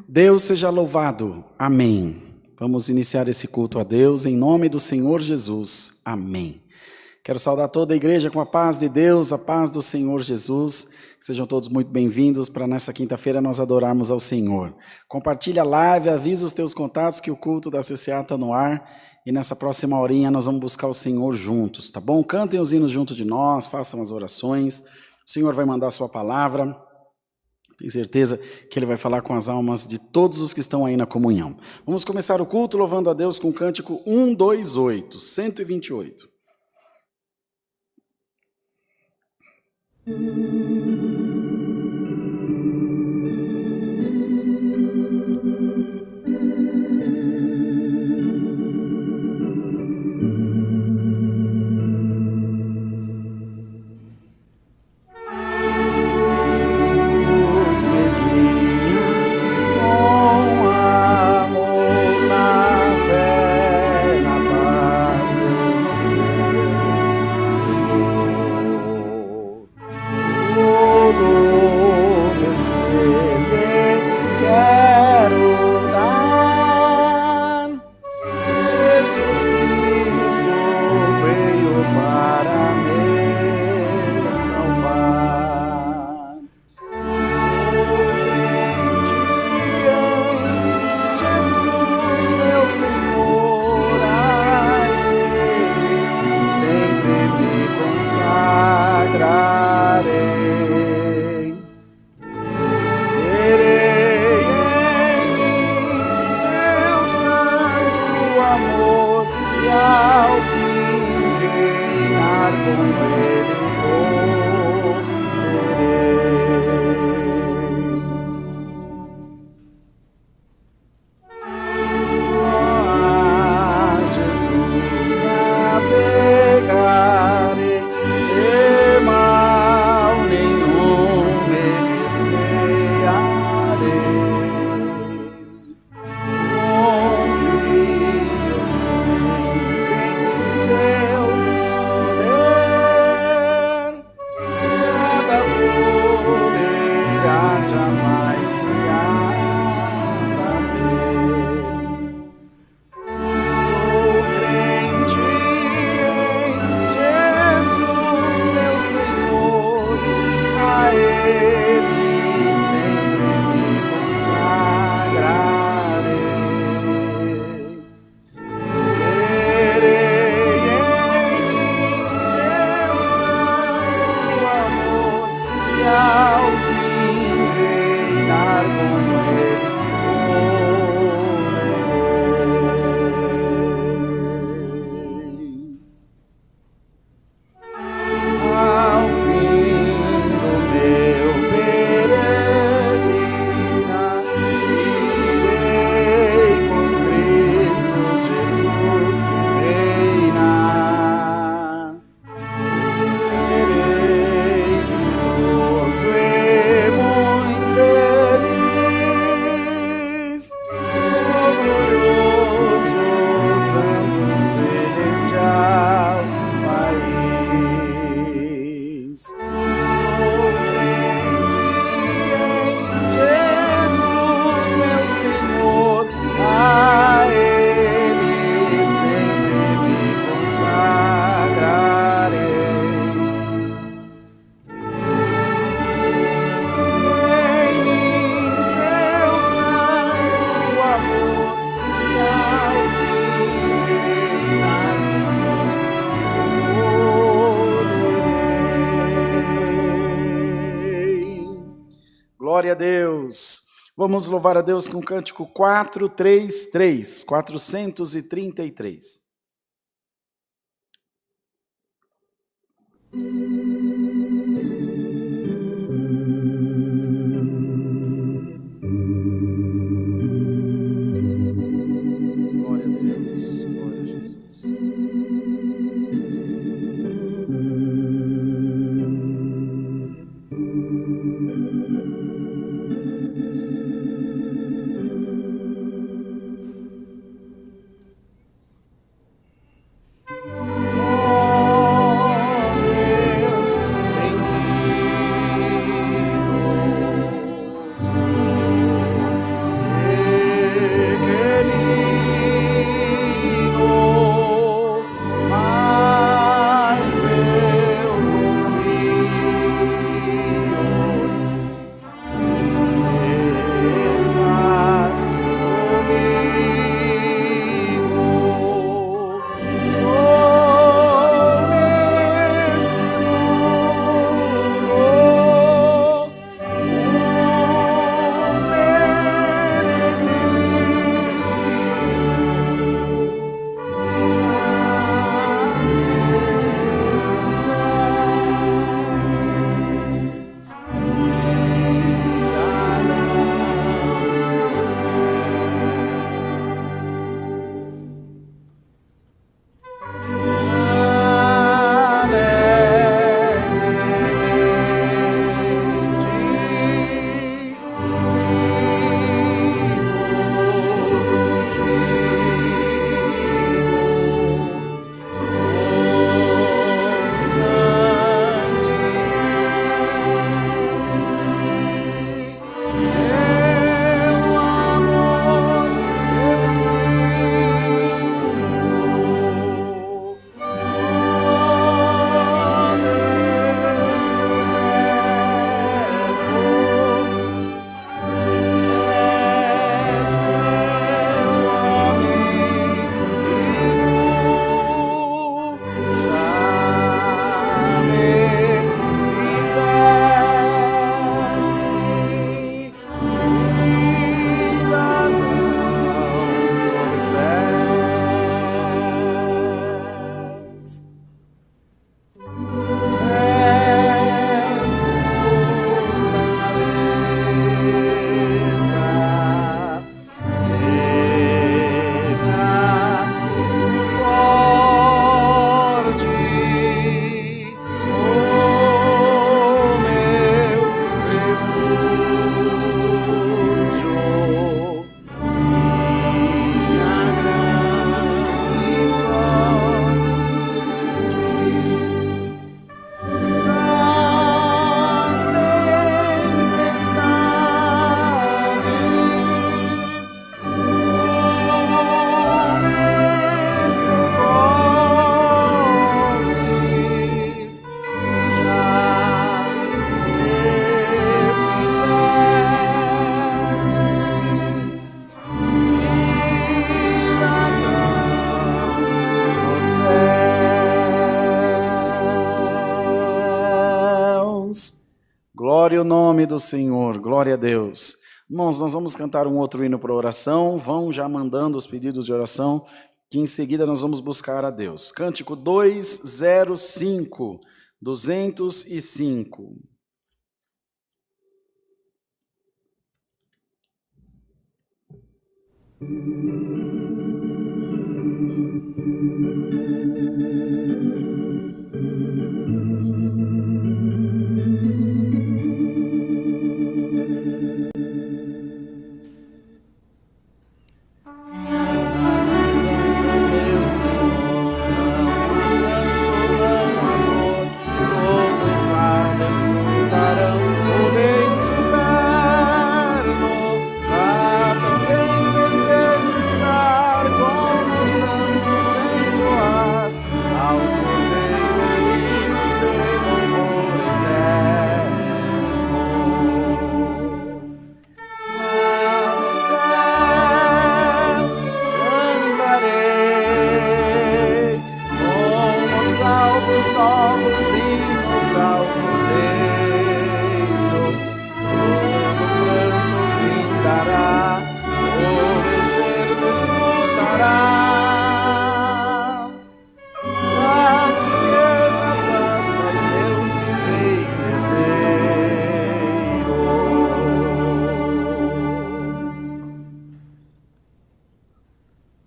Deus seja louvado. Amém. Vamos iniciar esse culto a Deus em nome do Senhor Jesus. Amém. Quero saudar toda a igreja com a paz de Deus, a paz do Senhor Jesus. Sejam todos muito bem-vindos para nessa quinta-feira nós adorarmos ao Senhor. Compartilha a live, avisa os teus contatos que o culto da CCA está no ar. E nessa próxima horinha nós vamos buscar o Senhor juntos, tá bom? Cantem os hinos junto de nós, façam as orações. O Senhor vai mandar a sua palavra. Tenho certeza que Ele vai falar com as almas de todos os que estão aí na comunhão. Vamos começar o culto louvando a Deus com o cântico 128, 128. Oh a Deus. Vamos louvar a Deus com o cântico 433, 433. Glória a Deus, glória a Jesus. Glória ao nome do Senhor, glória a Deus. Irmãos, nós vamos cantar um outro hino para oração, vão já mandando os pedidos de oração, que em seguida nós vamos buscar a Deus. Cântico 205, 205. Ao Cordeiro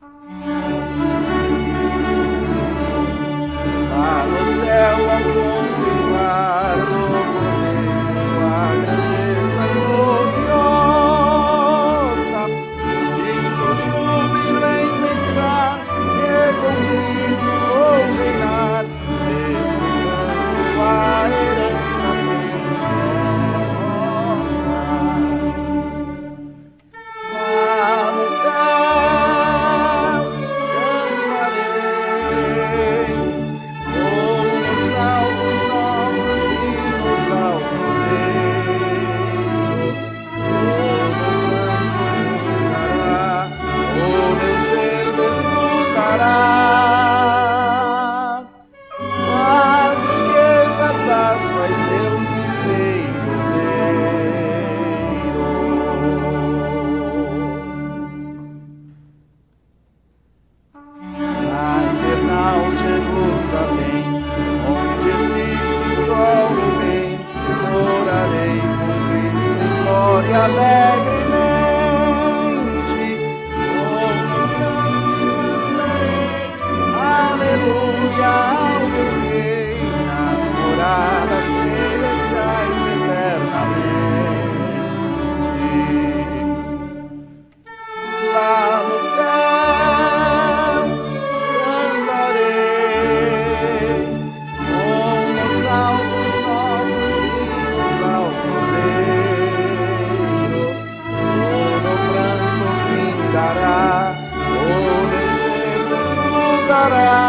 Lá no céu ao contemplar do Cordeiro a grandeza gloriosa, sinto júbilo em pensar que com Cristo vou reinar, desfrutando a herança preciosa. Lá no céu cantarei, como salvos novos hinos ao Cordeiro. Todo canto fundará, o meu ser desfrutará as riquezas das quais Deus me fez herdeiro. Na eternal Jerusalém, onde existe sol e bem, orarei com Cristo em glória alegremente. Como santos cantarei, aleluia ao meu Rei, nas moradas celestiais eternamente. Lá no céu cantarei, como salvos novos hinos ao Cordeiro. Todo pranto findará, o meu ser desfrutará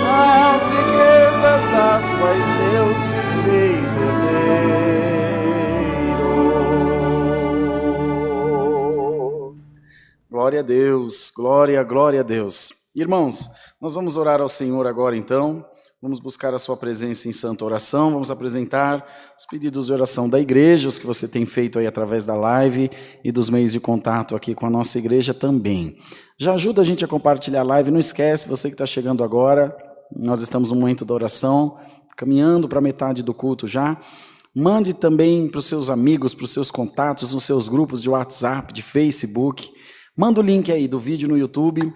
as riquezas das quais Deus me fez herdeiro. Glória a Deus, glória a Deus. Irmãos, nós vamos orar ao Senhor agora então, vamos buscar a sua presença em santa oração, vamos apresentar os pedidos de oração da igreja, os que você tem feito aí através da live e dos meios de contato aqui com a nossa igreja também. Já ajuda a gente a compartilhar a live, não esquece, você que está chegando agora, nós estamos no momento da oração, caminhando para a metade do culto já. Mande também para os seus amigos, para os seus contatos, nos seus grupos de WhatsApp, de Facebook. Manda o link aí do vídeo no YouTube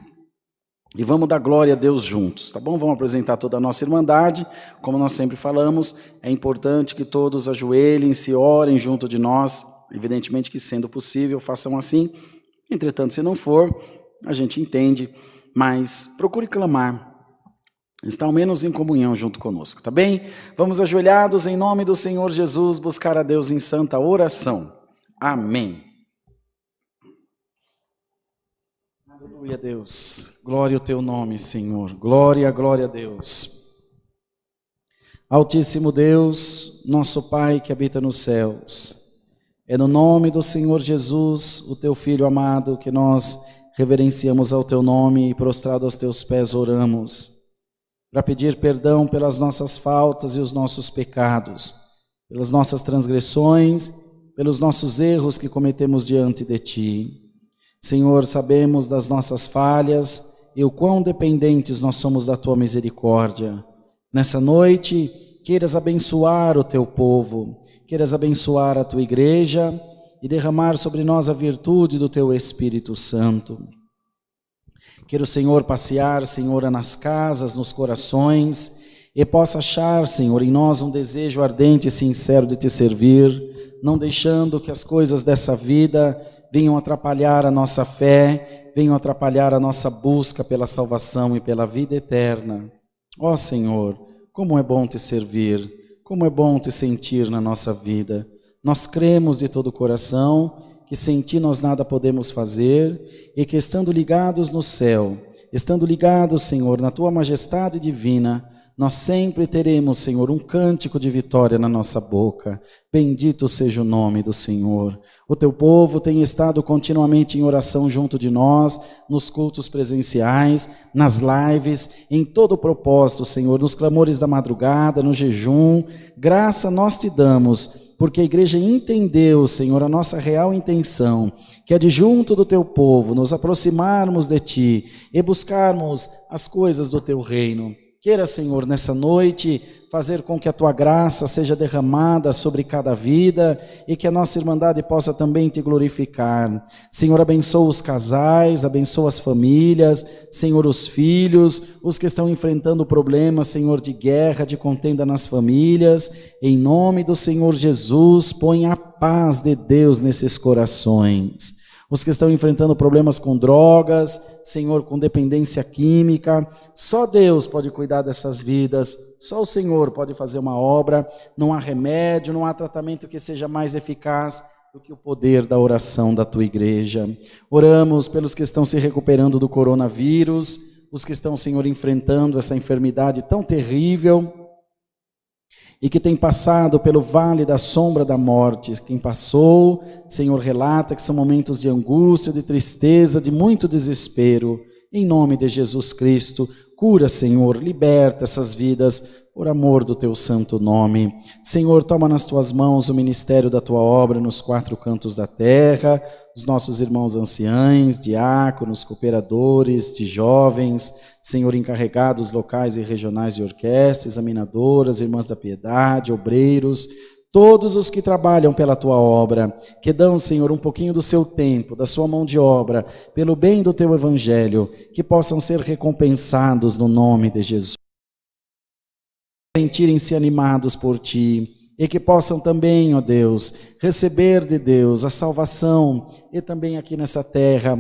e vamos dar glória a Deus juntos, tá bom? Vamos apresentar toda a nossa irmandade. Como nós sempre falamos, é importante que todos ajoelhem-se, orem junto de nós. Evidentemente que, sendo possível, façam assim. Entretanto, se não for, a gente entende, mas procure clamar. Está ao menos em comunhão junto conosco, tá bem? Vamos ajoelhados em nome do Senhor Jesus, buscar a Deus em santa oração. Amém. Aleluia, Deus. Glória ao teu nome, Senhor. Glória a Deus. Altíssimo Deus, nosso Pai que habita nos céus, é no nome do Senhor Jesus, o teu Filho amado, que nós reverenciamos ao teu nome e prostrado aos teus pés oramos, para pedir perdão pelas nossas faltas e os nossos pecados, pelas nossas transgressões, pelos nossos erros que cometemos diante de ti. Senhor, sabemos das nossas falhas e o quão dependentes nós somos da tua misericórdia. Nessa noite, queiras abençoar o teu povo, queiras abençoar a tua igreja e derramar sobre nós a virtude do teu Espírito Santo. Queira o Senhor passear, Senhor, nas casas, nos corações, e possa achar, Senhor, em nós um desejo ardente e sincero de te servir, não deixando que as coisas dessa vida venham atrapalhar a nossa fé, venham atrapalhar a nossa busca pela salvação e pela vida eterna. Ó Senhor, como é bom te servir, como é bom te sentir na nossa vida. Nós cremos de todo o coração que sem ti nós nada podemos fazer e que estando ligados no céu, estando ligados, Senhor, na tua majestade divina, nós sempre teremos, Senhor, um cântico de vitória na nossa boca. Bendito seja o nome do Senhor. O teu povo tem estado continuamente em oração junto de nós, nos cultos presenciais, nas lives, em todo o propósito, Senhor, nos clamores da madrugada, no jejum. Graça nós te damos, porque a igreja entendeu, Senhor, a nossa real intenção, que é de junto do teu povo, nos aproximarmos de ti e buscarmos as coisas do teu reino. Queira, Senhor, nessa noite, fazer com que a Tua graça seja derramada sobre cada vida e que a nossa irmandade possa também Te glorificar. Senhor, abençoa os casais, abençoa as famílias, Senhor, os filhos, os que estão enfrentando problemas, Senhor, de guerra, de contenda nas famílias. Em nome do Senhor Jesus, põe a paz de Deus nesses corações. Os que estão enfrentando problemas com drogas, Senhor, com dependência química, só Deus pode cuidar dessas vidas, só o Senhor pode fazer uma obra, não há remédio, não há tratamento que seja mais eficaz do que o poder da oração da Tua igreja. Oramos pelos que estão se recuperando do coronavírus, os que estão, Senhor, enfrentando essa enfermidade tão terrível, e que tem passado pelo vale da sombra da morte. Quem passou, Senhor, relata que são momentos de angústia, de tristeza, de muito desespero. Em nome de Jesus Cristo, cura, Senhor, liberta essas vidas por amor do Teu santo nome. Senhor, toma nas Tuas mãos o ministério da Tua obra nos 4 cantos da terra, os nossos irmãos anciães, diáconos, cooperadores, de jovens, Senhor, encarregados locais e regionais de orquestra, examinadoras, irmãs da piedade, obreiros, todos os que trabalham pela Tua obra, que dão, Senhor, um pouquinho do seu tempo, da sua mão de obra, pelo bem do Teu evangelho, que possam ser recompensados no nome de Jesus. Sentirem-se animados por Ti, e que possam também, ó Deus, receber de Deus a salvação, e também aqui nessa terra,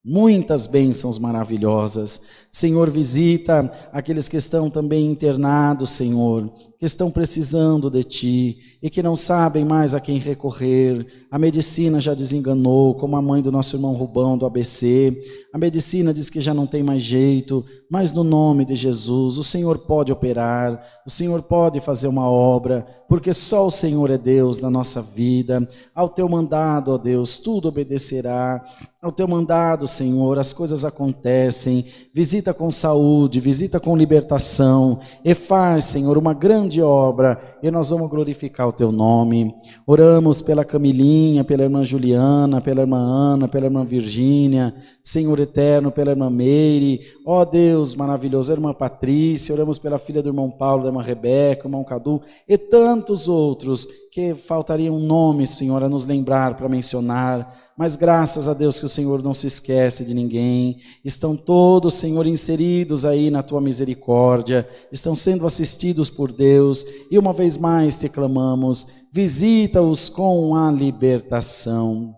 muitas bênçãos maravilhosas. Senhor, visita aqueles que estão também internados, Senhor, que estão precisando de Ti e que não sabem mais a quem recorrer. A medicina já desenganou, como a mãe do nosso irmão Rubão do ABC. A medicina diz que já não tem mais jeito, mas no nome de Jesus, o Senhor pode operar, o Senhor pode fazer uma obra, porque só o Senhor é Deus na nossa vida. Ao Teu mandado, ó Deus, tudo obedecerá. Ao Teu mandado, Senhor, as coisas acontecem. Visita com saúde, visita com libertação e faz, Senhor, uma grande obra, e nós vamos glorificar o Teu nome. Oramos pela Camilinha, pela irmã Juliana, pela irmã Ana, pela irmã Virgínia, Senhor eterno, pela irmã Meire, ó Deus maravilhoso, a irmã Patrícia, oramos pela filha do irmão Paulo, da irmã Rebeca, o irmão Cadu, e tantos outros que faltaria um nome, Senhor, a nos lembrar para mencionar, mas graças a Deus que o Senhor não se esquece de ninguém, estão todos, Senhor, inseridos aí na Tua misericórdia, estão sendo assistidos por Deus, e uma vez mais te clamamos, visita-os com a libertação.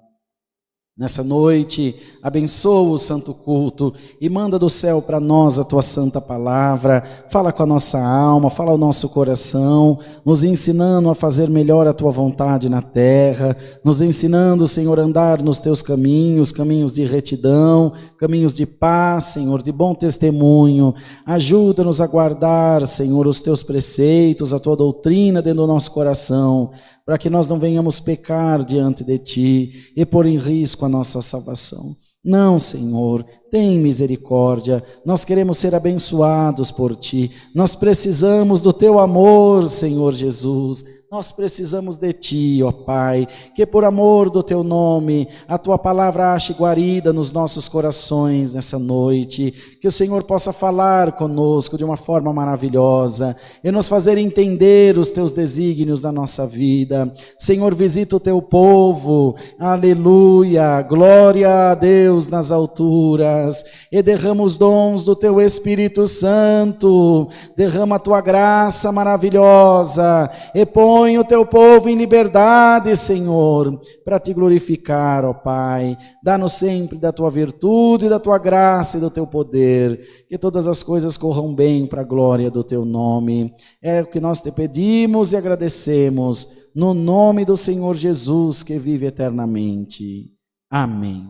Nessa noite, abençoa o santo culto e manda do céu para nós a Tua santa palavra, fala com a nossa alma, fala ao nosso coração, nos ensinando a fazer melhor a Tua vontade na terra, nos ensinando, Senhor, a andar nos Teus caminhos, caminhos de retidão, caminhos de paz, Senhor, de bom testemunho. Ajuda-nos a guardar, Senhor, os Teus preceitos, a Tua doutrina dentro do nosso coração, para que nós não venhamos pecar diante de Ti e pôr em risco a nossa salvação. Não, Senhor, tem misericórdia, nós queremos ser abençoados por Ti, nós precisamos do Teu amor, Senhor Jesus, nós precisamos de Ti, ó Pai, que por amor do Teu nome, a Tua palavra ache guarida nos nossos corações nessa noite, que o Senhor possa falar conosco de uma forma maravilhosa e nos fazer entender os Teus desígnios na nossa vida. Senhor, visita o Teu povo, aleluia, glória a Deus nas alturas, e derrama os dons do Teu Espírito Santo, derrama a Tua graça maravilhosa, e põe o Teu povo em liberdade, Senhor, para Te glorificar, ó Pai. Dá-nos sempre da Tua virtude, da Tua graça e do Teu poder, que todas as coisas corram bem para a glória do Teu nome. É o que nós Te pedimos e agradecemos, no nome do Senhor Jesus, que vive eternamente. Amém.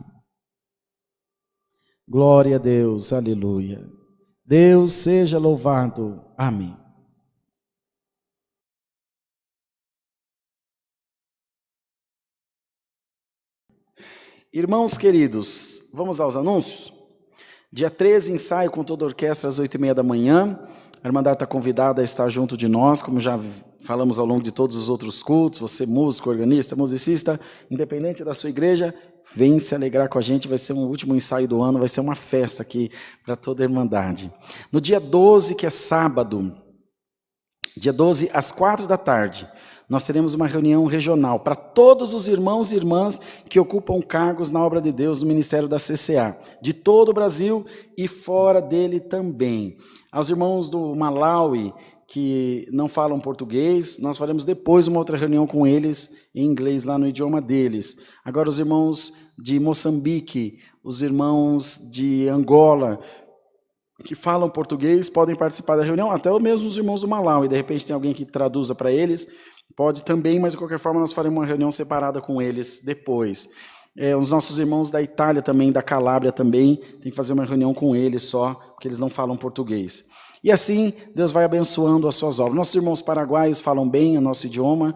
Glória a Deus, aleluia. Deus seja louvado. Amém. Irmãos queridos, vamos aos anúncios? Dia 13, ensaio com toda a orquestra às 8h30 da manhã. A Irmandade está convidada a estar junto de nós, como já falamos ao longo de todos os outros cultos. Você, músico, organista, musicista, independente da sua igreja, vem se alegrar com a gente, vai ser um último ensaio do ano, vai ser uma festa aqui para toda a Irmandade. No dia 12, que é sábado, dia 12, às 16h, nós teremos uma reunião regional para todos os irmãos e irmãs que ocupam cargos na obra de Deus no Ministério da CCA, de todo o Brasil e fora dele também. Aos irmãos do Malawi, que não falam português, nós faremos depois uma outra reunião com eles em inglês, lá no idioma deles. Agora os irmãos de Moçambique, os irmãos de Angola, que falam português, podem participar da reunião, até mesmo os irmãos do Malawi, de repente tem alguém que traduza para eles, pode também, mas de qualquer forma nós faremos uma reunião separada com eles depois. Os nossos irmãos da Itália também, da Calábria também, tem que fazer uma reunião com eles só, porque eles não falam português. E assim, Deus vai abençoando as suas obras. Nossos irmãos paraguaios falam bem o nosso idioma,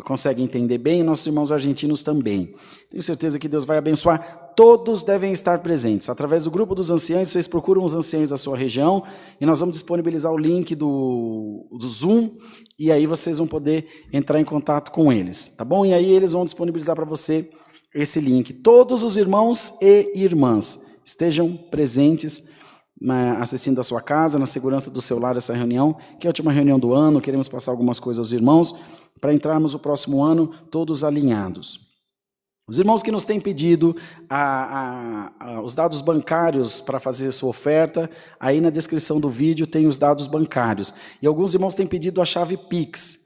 conseguem entender bem, nossos irmãos argentinos também. Tenho certeza que Deus vai abençoar. Todos devem estar presentes. Através do grupo dos anciãos, vocês procuram os anciãos da sua região, e nós vamos disponibilizar o link do Zoom, e aí vocês vão poder entrar em contato com eles, tá bom? E aí eles vão disponibilizar para você esse link. Todos os irmãos e irmãs estejam presentes, assistindo a sua casa, na segurança do seu lar, essa reunião, que é a última reunião do ano, queremos passar algumas coisas aos irmãos, para entrarmos no próximo ano todos alinhados. Os irmãos que nos têm pedido os dados bancários para fazer a sua oferta, aí na descrição do vídeo tem os dados bancários. E alguns irmãos têm pedido a chave Pix.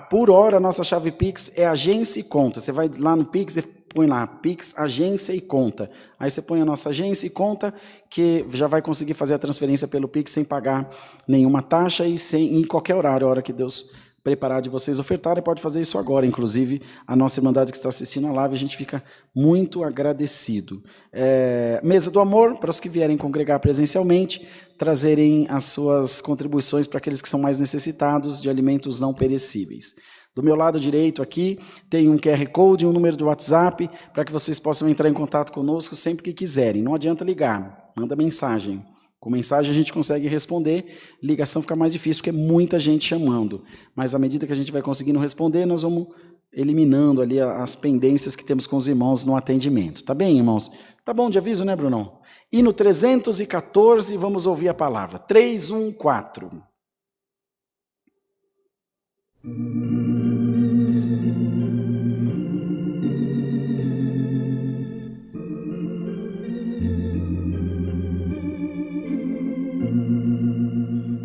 Por hora, a nossa chave Pix é agência e conta. Você vai lá no Pix e põe lá, Pix, agência e conta. Aí você põe a nossa agência e conta, que já vai conseguir fazer a transferência pelo Pix sem pagar nenhuma taxa e em qualquer horário, a hora que Deus preparar de vocês ofertarem, pode fazer isso agora. Inclusive, a nossa Irmandade que está assistindo a live, a gente fica muito agradecido. Mesa do Amor, para os que vierem congregar presencialmente, trazerem as suas contribuições para aqueles que são mais necessitados de alimentos não perecíveis. Do meu lado direito aqui, tem um QR Code e um número de WhatsApp, para que vocês possam entrar em contato conosco sempre que quiserem. Não adianta ligar, manda mensagem. Com mensagem a gente consegue responder, ligação fica mais difícil, porque é muita gente chamando. Mas à medida que a gente vai conseguindo responder, nós vamos eliminando ali as pendências que temos com os irmãos no atendimento. Tá bem, irmãos? Tá bom de aviso, né, Brunão? E no 314, vamos ouvir a palavra. 314.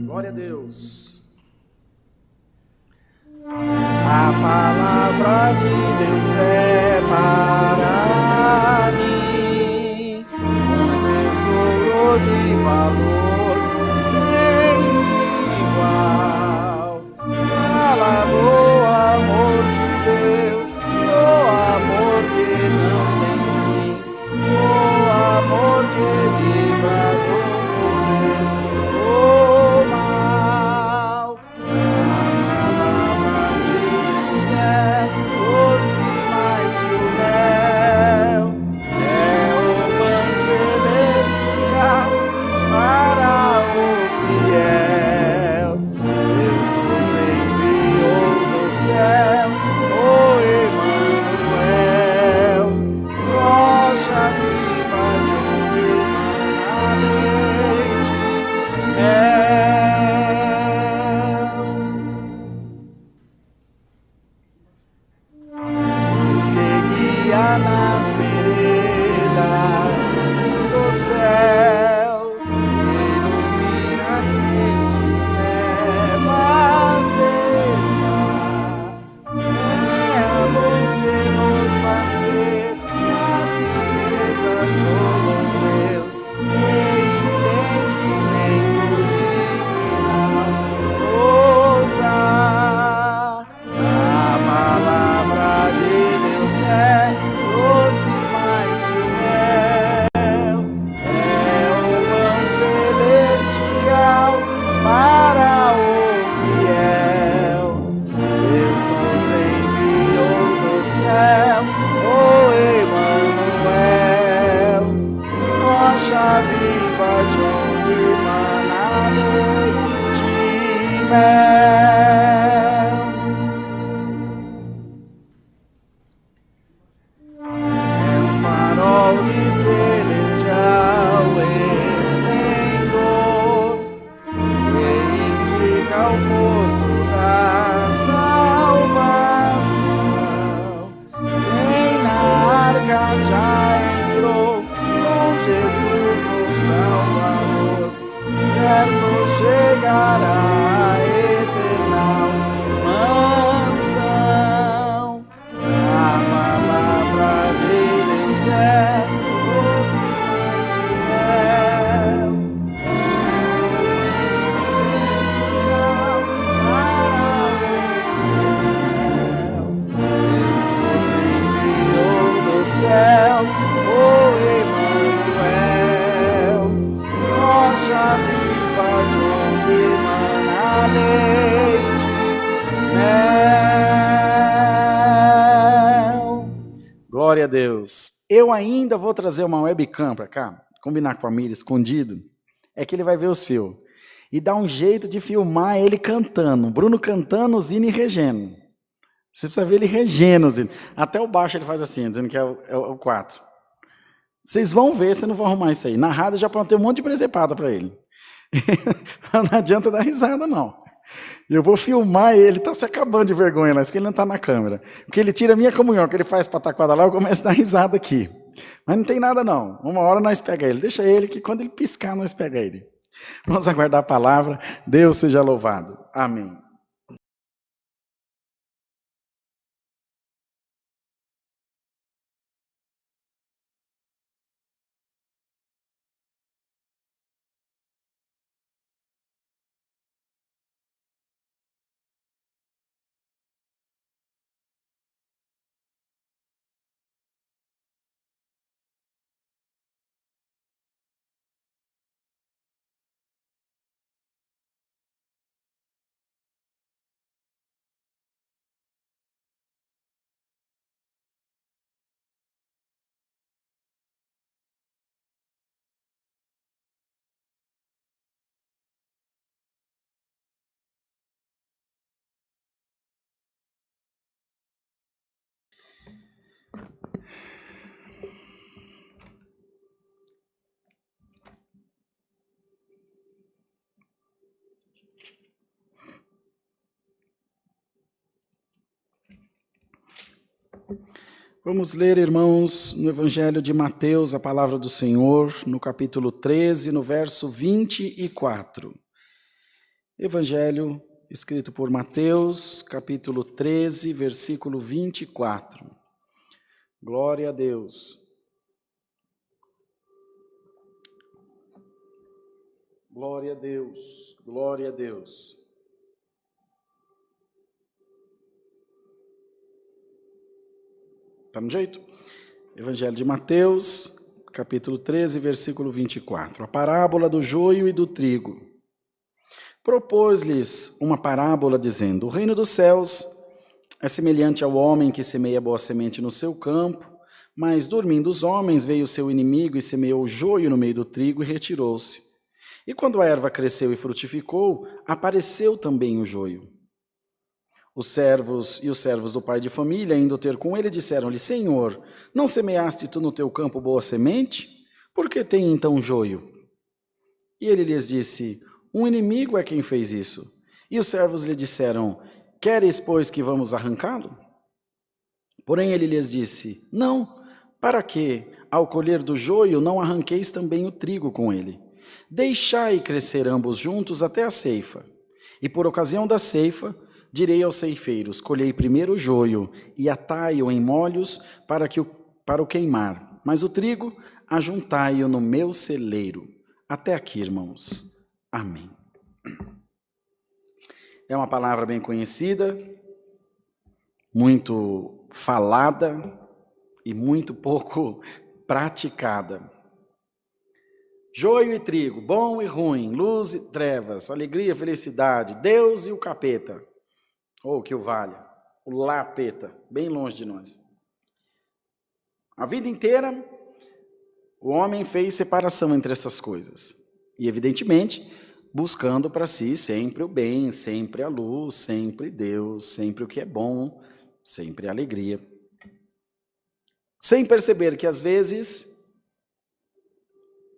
Glória a Deus. A palavra de Deus é para mim um tesouro de valor sem igual. Fala do amor de Deus, do amor que não tem fim, do amor que livra do poder do mal. A palavra de Deus é doce mais que o mel, é o pão celestial para o fiel. Deus nos enviou do céu, o Emanuel, rocha viva de onde emana leite e mel. Luz que guia nas veredas do céu, ilumina quem trevas está. É a luz que nos faz ver as belezas do bom Deus e entendimento divinal nos dá. A palavra de Deus é doce mais que o mel, é o pão celestial para o fiel. Deus nos enviou do céu, o Emanuel, rocha viva de onde emana leite e mel. É um celestial esplendor, que indica o porto da salvação. Quem na arca já entrou, com Jesus o Salvador, certo chegará a eterna mansão. A palavra de Deus é doce e mais fiel, celestial para o infiel. Deus nos enviou do céu, o Emmanuel, rocha viva de onde emana leite, mel. Glória a Deus. Eu ainda vou trazer uma webcam para cá, combinar com a Miriam escondido, é que ele vai ver os fios. E dar um jeito de filmar ele cantando, Bruno cantando os hinos e regendo. Você precisa ver ele regendo os hinos. Até o baixo ele faz assim, dizendo que é o 4. Vocês vão ver, vocês não vão arrumar isso aí. Na rádio eu já plantei um monte de presepada para ele. Não adianta dar risada, não. Eu vou filmar ele, tá se acabando de vergonha lá, isso que ele não tá na câmera. Porque ele tira a minha comunhão, que ele faz pataquada lá, eu começo a dar risada aqui. Mas não tem nada não, uma hora nós pega ele. Deixa ele, que quando ele piscar, nós pega ele. Vamos aguardar a palavra. Deus seja louvado. Amém. Vamos ler, irmãos, no Evangelho de Mateus, a palavra do Senhor, no capítulo 13, no verso 24. Evangelho escrito por Mateus, capítulo 13, versículo 24. Glória a Deus. Glória a Deus, glória a Deus. Está no jeito? Evangelho de Mateus, capítulo 13, versículo 24. A parábola do joio e do trigo. Propôs-lhes uma parábola, dizendo: o reino dos céus é semelhante ao homem que semeia boa semente no seu campo, mas, dormindo os homens, veio o seu inimigo e semeou o joio no meio do trigo e retirou-se. E quando a erva cresceu e frutificou, apareceu também o joio. Os servos do pai de família, indo ter com ele, disseram-lhe: Senhor, não semeaste tu no teu campo boa semente? Por que tem então joio? E ele lhes disse: um inimigo é quem fez isso. E os servos lhe disseram: queres, pois, que vamos arrancá-lo? Porém ele lhes disse: não, para que, ao colher do joio, não arranqueis também o trigo com ele. Deixai crescer ambos juntos até a ceifa. E por ocasião da ceifa, direi aos ceifeiros: colhei primeiro o joio e atai-o em molhos para o queimar, mas o trigo ajuntai-o no meu celeiro. Até aqui, irmãos. Amém. É uma palavra bem conhecida, muito falada e muito pouco praticada. Joio e trigo, bom e ruim, luz e trevas, alegria e felicidade, Deus e o capeta. Ou que o valha, o lapeta, bem longe de nós. A vida inteira, o homem fez separação entre essas coisas. E, evidentemente, buscando para si sempre o bem, sempre a luz, sempre Deus, sempre o que é bom, sempre a alegria. Sem perceber que, às vezes,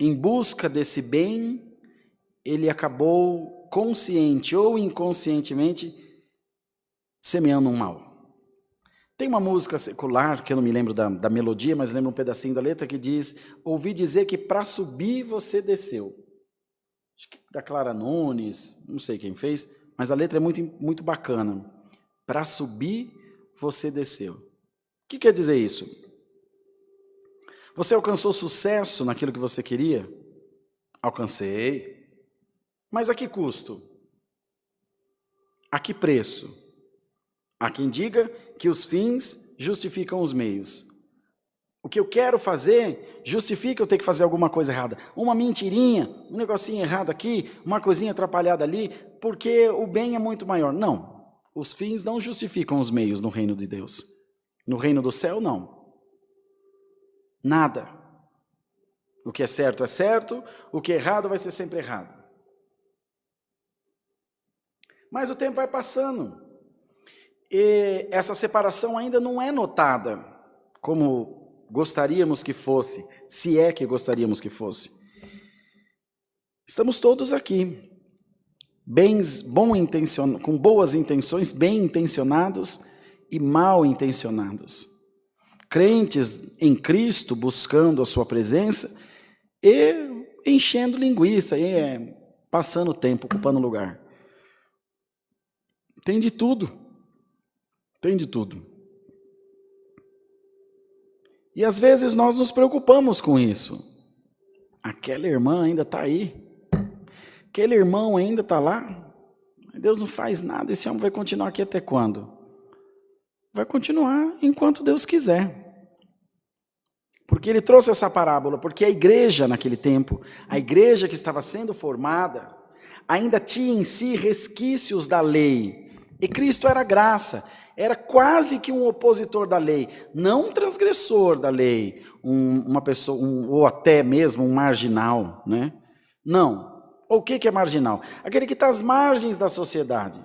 em busca desse bem, ele acabou consciente ou inconscientemente semeando um mal. Tem uma música secular, que eu não me lembro da melodia, mas lembro um pedacinho da letra, que diz: ouvi dizer que para subir você desceu. Acho que da Clara Nunes, não sei quem fez, mas a letra é muito bacana. Para subir você desceu. O que quer dizer isso? Você alcançou sucesso naquilo que você queria? Alcancei. Mas a que custo? A que preço? Há quem diga que os fins justificam os meios. O que eu quero fazer justifica eu ter que fazer alguma coisa errada. Uma mentirinha, um negocinho errado aqui, uma coisinha atrapalhada ali, porque o bem é muito maior. Não, os fins não justificam os meios no reino de Deus. No reino do céu, não. Nada. O que é certo, o que é errado vai ser sempre errado. Mas o tempo vai passando. E essa separação ainda não é notada como gostaríamos que fosse, se é que gostaríamos que fosse. Estamos todos aqui, com boas intenções, bem intencionados e mal intencionados. Crentes em Cristo, buscando a sua presença e enchendo linguiça, e passando o tempo, ocupando lugar. Tem de tudo. Tem de tudo. E às vezes nós nos preocupamos com isso. Aquela irmã ainda está aí. Aquele irmão ainda está lá. Deus não faz nada. Esse homem vai continuar aqui até quando? Vai continuar enquanto Deus quiser. Porque ele trouxe essa parábola, porque a igreja naquele tempo, a igreja que estava sendo formada, ainda tinha em si resquícios da lei. E Cristo era graça. Era quase que um opositor da lei, não um transgressor da lei, uma pessoa, ou até mesmo um marginal, né? Não. O que é marginal? Aquele que está às margens da sociedade,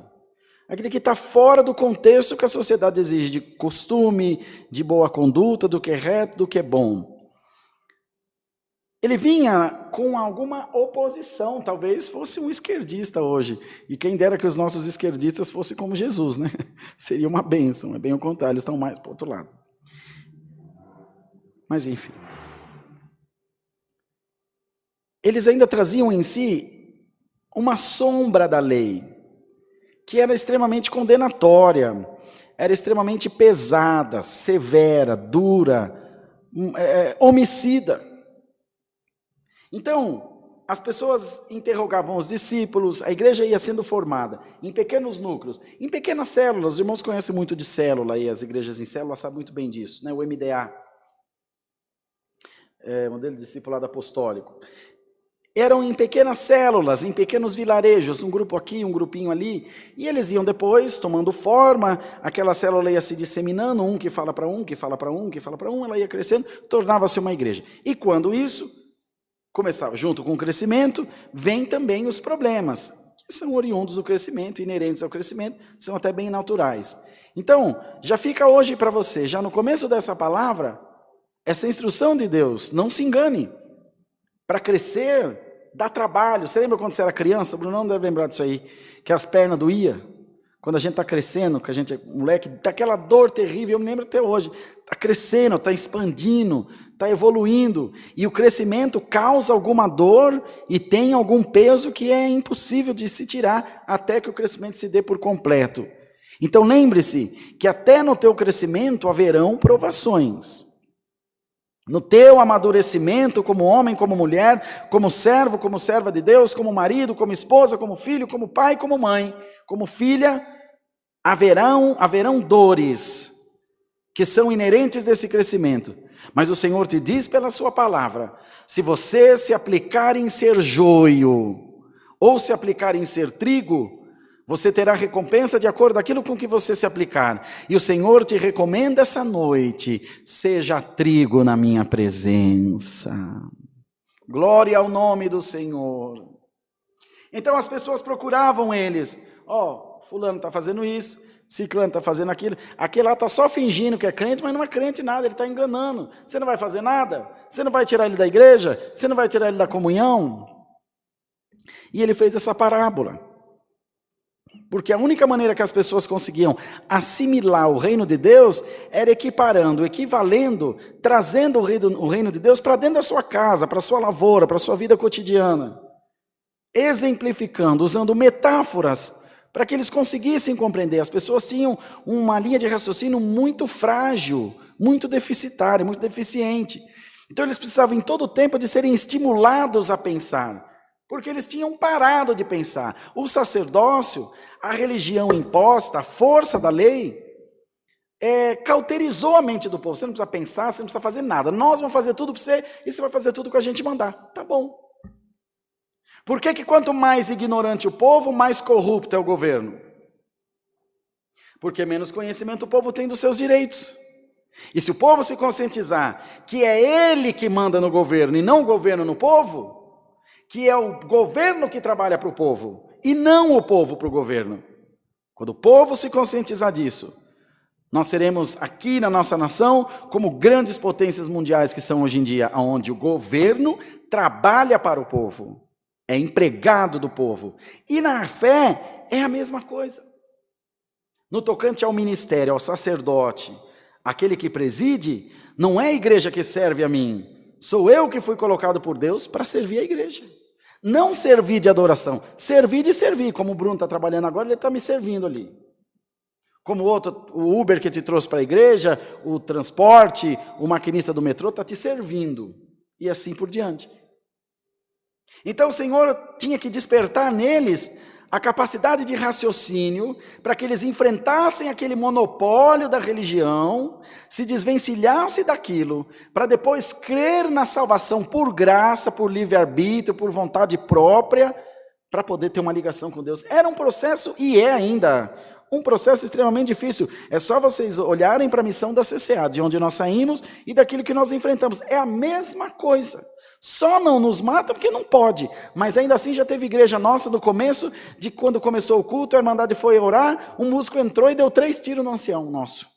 aquele que está fora do contexto que a sociedade exige de costume, de boa conduta, do que é reto, do que é bom. Ele vinha com alguma oposição, talvez fosse um esquerdista hoje. E quem dera que os nossos esquerdistas fossem como Jesus, né? Seria uma bênção, é bem o contrário, eles estão mais para o outro lado. Mas enfim. Eles ainda traziam em si uma sombra da lei, que era extremamente condenatória, era extremamente pesada, severa, dura, homicida. Então, as pessoas interrogavam os discípulos, a igreja ia sendo formada em pequenos núcleos, em pequenas células. Os irmãos conhecem muito de célula, e as igrejas em célula sabem muito bem disso, né? O MDA, modelo de discipulado apostólico. Eram em pequenas células, em pequenos vilarejos, um grupo aqui, um grupinho ali, e eles iam depois tomando forma, aquela célula ia se disseminando, um que fala para um, que fala para um, que fala para um, ela ia crescendo, tornava-se uma igreja. E quando isso começava, junto com o crescimento, vem também os problemas, que são oriundos do crescimento, inerentes ao crescimento, são até bem naturais. Então, já fica hoje para você, já no começo dessa palavra, essa instrução de Deus, não se engane. Para crescer, dá trabalho. Você lembra quando você era criança? O Bruno não deve lembrar disso aí, que as pernas doíam. Quando a gente está crescendo, que a gente é moleque, dá aquela dor terrível, eu me lembro até hoje. Está crescendo, está expandindo, está evoluindo. E o crescimento causa alguma dor e tem algum peso que é impossível de se tirar até que o crescimento se dê por completo. Então lembre-se que até no teu crescimento haverão provações. No teu amadurecimento como homem, como mulher, como servo, como serva de Deus, como marido, como esposa, como filho, como pai, como mãe, como filha, haverão dores que são inerentes desse crescimento. Mas o Senhor te diz pela sua palavra, se você se aplicar em ser joio, ou se aplicar em ser trigo, você terá recompensa de acordo com aquilo com que você se aplicar. E o Senhor te recomenda essa noite, seja trigo na minha presença. Glória ao nome do Senhor. Então as pessoas procuravam eles. Fulano está fazendo isso, Ciclano está fazendo aquilo, aquele lá está só fingindo que é crente, mas não é crente nada, ele está enganando. Você não vai fazer nada? Você não vai tirar ele da igreja? Você não vai tirar ele da comunhão? E ele fez essa parábola. Porque a única maneira que as pessoas conseguiam assimilar o reino de Deus era equiparando, equivalendo, trazendo o reino de Deus para dentro da sua casa, para a sua lavoura, para a sua vida cotidiana. Exemplificando, usando metáforas para que eles conseguissem compreender. As pessoas tinham uma linha de raciocínio muito frágil, muito deficitária, muito deficiente. Então eles precisavam em todo o tempo de serem estimulados a pensar, porque eles tinham parado de pensar. O sacerdócio, a religião imposta, a força da lei, cauterizou a mente do povo. Você não precisa pensar, você não precisa fazer nada. Nós vamos fazer tudo para você e você vai fazer tudo que a gente mandar. Tá bom. Por que quanto mais ignorante o povo, mais corrupto é o governo? Porque menos conhecimento o povo tem dos seus direitos. E se o povo se conscientizar que é ele que manda no governo e não o governo no povo, que é o governo que trabalha para o povo e não o povo para o governo. Quando o povo se conscientizar disso, nós seremos aqui na nossa nação como grandes potências mundiais que são hoje em dia, onde o governo trabalha para o povo. É empregado do povo. E na fé é a mesma coisa. No tocante ao ministério, ao sacerdote, aquele que preside, não é a igreja que serve a mim. Sou eu que fui colocado por Deus para servir a igreja. Não servir de adoração, servir de servir. Como o Bruno está trabalhando agora, ele está me servindo ali. Como o Uber que te trouxe para a igreja, o transporte, o maquinista do metrô está te servindo. E assim por diante. Então o Senhor tinha que despertar neles a capacidade de raciocínio para que eles enfrentassem aquele monopólio da religião, se desvencilhassem daquilo, para depois crer na salvação por graça, por livre-arbítrio, por vontade própria, para poder ter uma ligação com Deus. Era um processo, e é ainda, um processo extremamente difícil. É só vocês olharem para a missão da CCA, de onde nós saímos e daquilo que nós enfrentamos. É a mesma coisa. Só não nos matam porque não pode, mas ainda assim já teve igreja nossa no começo, de quando começou o culto, a irmandade foi orar, um músico entrou e deu 3 tiros no ancião nosso.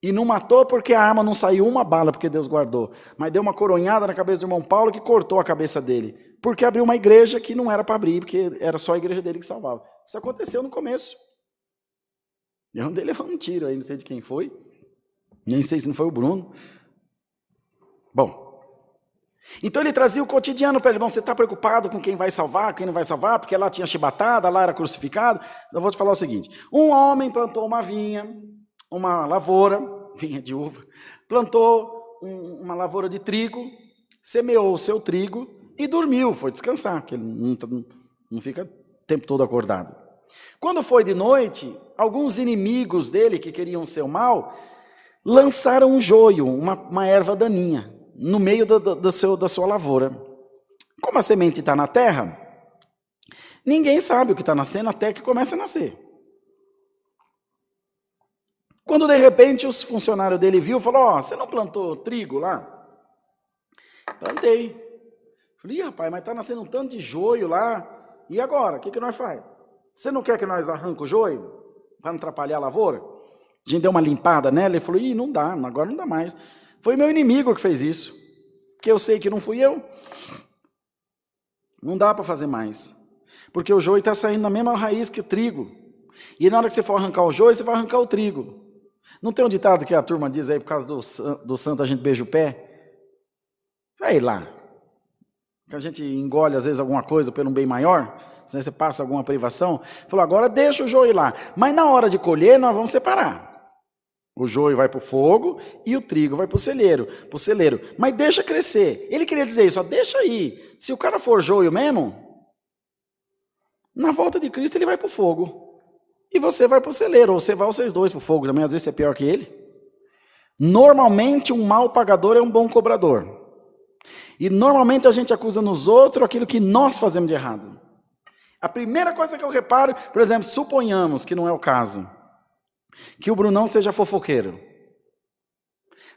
E não matou porque a arma não saiu uma bala, porque Deus guardou, mas deu uma coronhada na cabeça do irmão Paulo que cortou a cabeça dele, porque abriu uma igreja que não era para abrir, porque era só a igreja dele que salvava. Isso aconteceu no começo. E onde ele levou um tiro aí, não sei de quem foi, nem sei se não foi o Bruno. Bom, então ele trazia o cotidiano para ele. Bom, você está preocupado com quem vai salvar, quem não vai salvar, porque lá tinha chibatada, lá era crucificado. Eu vou te falar o seguinte: um homem plantou uma vinha, uma lavoura, vinha de uva, plantou uma lavoura de trigo, semeou o seu trigo e dormiu, foi descansar, porque ele não fica o tempo todo acordado. Quando foi de noite, alguns inimigos dele, que queriam seu mal, lançaram um joio, uma erva daninha, no meio da sua lavoura. Como a semente está na terra, ninguém sabe o que está nascendo até que começa a nascer. Quando de repente os funcionários dele viu, falou: você não plantou trigo lá? Plantei. Falei: rapaz, mas está nascendo um tanto de joio lá, e agora? O que nós faz? Você não quer que nós arranque o joio para não atrapalhar a lavoura? A gente deu uma limpada nela e falou: não dá, agora não dá mais. Foi meu inimigo que fez isso, porque eu sei que não fui eu. Não dá para fazer mais, porque o joio está saindo na mesma raiz que o trigo. E na hora que você for arrancar o joio, você vai arrancar o trigo. Não tem um ditado que a turma diz aí, por causa do santo a gente beija o pé? Sei lá. Que a gente engole às vezes alguma coisa pelo um bem maior, você passa alguma privação. Falou: agora deixa o joio lá. Mas na hora de colher nós vamos separar. O joio vai para o fogo e o trigo vai para o celeiro. Mas deixa crescer. Ele queria dizer isso: ó, deixa aí. Se o cara for joio mesmo, na volta de Cristo ele vai para o fogo. E você vai para o celeiro, ou você vai vocês dois para o fogo, também às vezes você é pior que ele. Normalmente um mau pagador é um bom cobrador. E normalmente a gente acusa nos outros aquilo que nós fazemos de errado. A primeira coisa que eu reparo, por exemplo, suponhamos que não é o caso, que o Brunão seja fofoqueiro.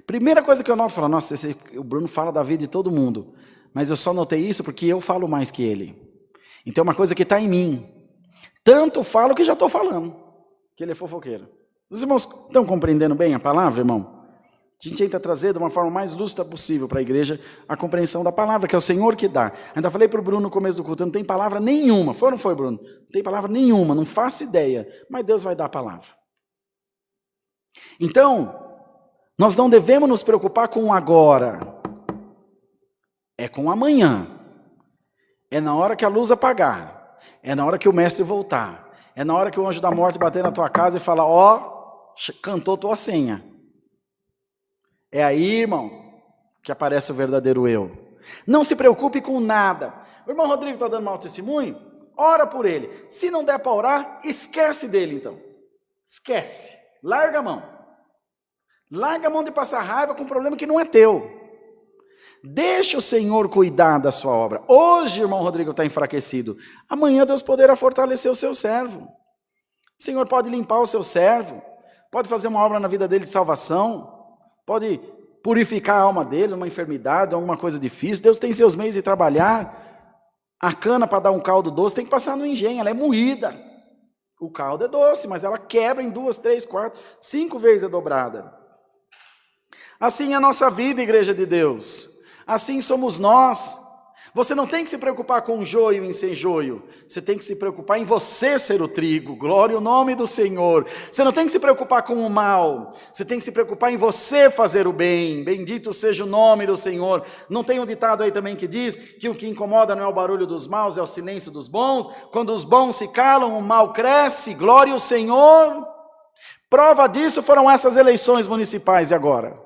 Primeira coisa que eu noto, nossa, o Bruno fala da vida de todo mundo, mas eu só notei isso porque eu falo mais que ele. Então é uma coisa que está em mim. Tanto falo que já estou falando. que ele é fofoqueiro. Os irmãos estão compreendendo bem a palavra, irmão? A gente tenta trazer de uma forma mais lúcida possível para a igreja a compreensão da palavra, que é o Senhor que dá. Ainda falei para o Bruno no começo do culto, não tem palavra nenhuma. Foi ou não foi, Bruno? Não tem palavra nenhuma, não faço ideia. Mas Deus vai dar a palavra. Então, nós não devemos nos preocupar com o agora. É com o amanhã. É na hora que a luz apagar. É na hora que o mestre voltar. É na hora que o anjo da morte bater na tua casa e falar, ó, cantou tua senha. É aí, irmão, que aparece o verdadeiro eu. Não se preocupe com nada. O irmão Rodrigo está dando mau testemunho? Ora por ele. Se não der para orar, esquece dele então. Esquece. Larga a mão. Larga a mão de passar raiva com um problema que não é teu. Deixa o Senhor cuidar da sua obra. Hoje, o irmão Rodrigo está enfraquecido. Amanhã Deus poderá fortalecer o seu servo. O Senhor pode limpar o seu servo. Pode fazer uma obra na vida dele de salvação. Pode purificar a alma dele, uma enfermidade, alguma coisa difícil. Deus tem seus meios de trabalhar. A cana para dar um caldo doce tem que passar no engenho, ela é moída. O caldo é doce, mas ela quebra em 2, 3, 4, 5 vezes dobrada. Assim é a nossa vida, igreja de Deus. Assim somos nós. Você não tem que se preocupar com joio e sem joio. Você tem que se preocupar em você ser o trigo. Glória ao nome do Senhor. Você não tem que se preocupar com o mal. Você tem que se preocupar em você fazer o bem. Bendito seja o nome do Senhor. Não tem um ditado aí também que diz que o que incomoda não é o barulho dos maus, é o silêncio dos bons. Quando os bons se calam, o mal cresce. Glória ao Senhor. Prova disso foram essas eleições municipais e agora.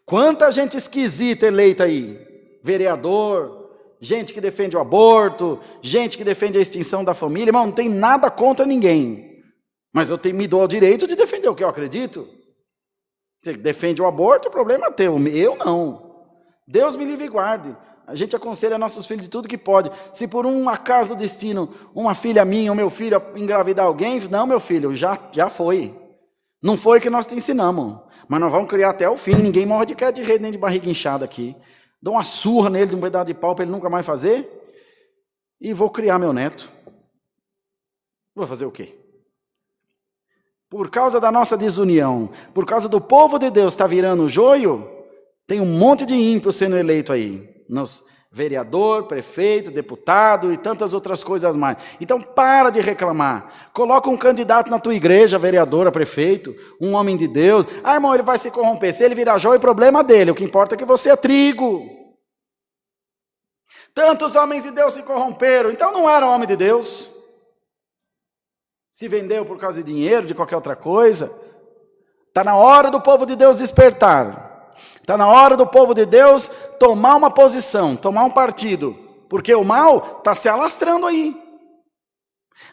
Quanta gente esquisita eleita aí. Vereador, gente que defende o aborto, gente que defende a extinção da família. Irmão, não tem nada contra ninguém. Mas eu me dou o direito de defender o que eu acredito. Você defende o aborto, o problema é teu. Eu não. Deus me livre e guarde. A gente aconselha nossos filhos de tudo que pode. Se por um acaso do destino, uma filha minha ou meu filho engravidar alguém, não, meu filho, já foi. Não foi o que nós te ensinamos. Mas nós vamos criar até o fim. Ninguém morre de queda de rede nem de barriga inchada aqui. Dou uma surra nele de um pedaço de pau para ele nunca mais fazer. E vou criar meu neto. Vou fazer o quê? Por causa da nossa desunião, por causa do povo de Deus estar virando joio, tem um monte de ímpio sendo eleito aí. Vereador, prefeito, deputado e tantas outras coisas mais. Então para de reclamar. Coloca um candidato na tua igreja, vereadora, prefeito, um homem de Deus. Ah, irmão, ele vai se corromper. Se ele virar joio, é problema dele. O que importa é que você é trigo. Tantos homens de Deus se corromperam. Então não era homem de Deus. Se vendeu por causa de dinheiro, de qualquer outra coisa. Está na hora do povo de Deus despertar. Está na hora do povo de Deus tomar uma posição, tomar um partido, porque o mal está se alastrando aí.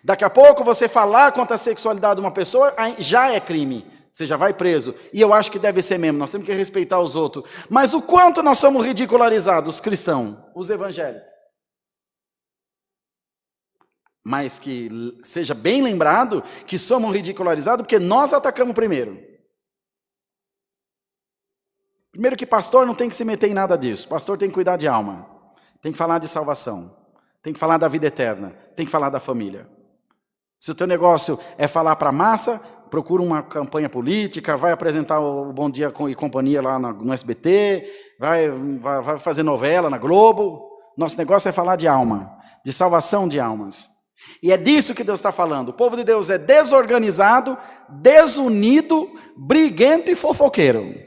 Daqui a pouco você falar contra a sexualidade de uma pessoa, já é crime, você já vai preso. E eu acho que deve ser mesmo, nós temos que respeitar os outros. Mas o quanto nós somos ridicularizados, os cristãos, os evangélicos. Mas que seja bem lembrado que somos ridicularizados porque nós atacamos primeiro. Primeiro que pastor não tem que se meter em nada disso. Pastor tem que cuidar de alma. Tem que falar de salvação. Tem que falar da vida eterna. Tem que falar da família. Se o teu negócio é falar para a massa, procura uma campanha política, vai apresentar o Bom Dia e Companhia lá no SBT, vai fazer novela na Globo. Nosso negócio é falar de alma, de salvação de almas. E é disso que Deus está falando. O povo de Deus é desorganizado, desunido, briguento e fofoqueiro.